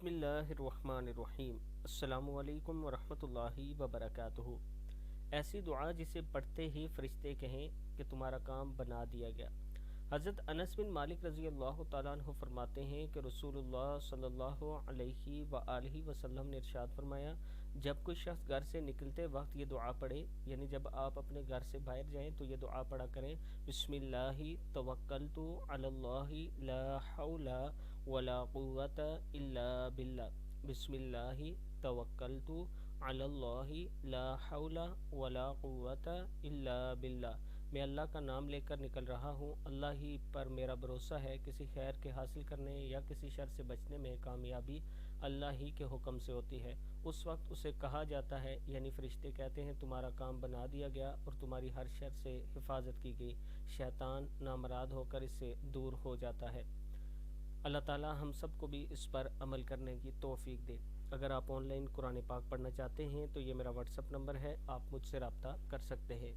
बिस्मिल्लाहिर्रहमानिर्रहीम। अस्सलाम वालेकुम वरहमतुल्लाहि वबरकातुहू। ऐसी दुआ जिसे पढ़ते ही फरिश्ते कहें कि तुम्हारा काम बना दिया गया। हज़रत अनस बिन मालिक रज़ी अल्लाह तआला अन्हु फरमाते हैं कि रसूलुल्लाह सल्लल्लाहु अलैहि वसल्लम ने इरशाद फरमाया, जब कोई शख्स घर से निकलते वक्त ये दुआ पढ़े, यानी जब आप अपने घर से बाहर जाएं तो ये दुआ पढ़ा करें, बिस्मिल्लाहि तवक्कलतु अलल्लाहि ला हौला वला कुव्वता इल्ला बिल्लाह। बिस्मिल्लाहि तवक्कलतु अलल्लाहि ला हौला वला कुव्वता इल्ला बिल्लाह। मैं अल्लाह का नाम लेकर निकल रहा हूँ, अल्लाह ही पर मेरा भरोसा है, किसी खैर के हासिल करने या किसी शर से बचने में कामयाबी अल्लाह ही के हुक्म से होती है। उस वक्त उसे कहा जाता है, यानी फरिश्ते कहते हैं, तुम्हारा काम बना दिया गया और तुम्हारी हर शर से हिफाजत की गई, शैतान नामराद होकर इससे दूर हो जाता है। अल्लाह ताला हम सबको भी इस पर अमल करने की तौफीक दे। अगर आप ऑनलाइन कुरान पाक पढ़ना चाहते हैं तो ये मेरा व्हाट्सअप नंबर है, आप मुझसे रब्ता कर सकते हैं।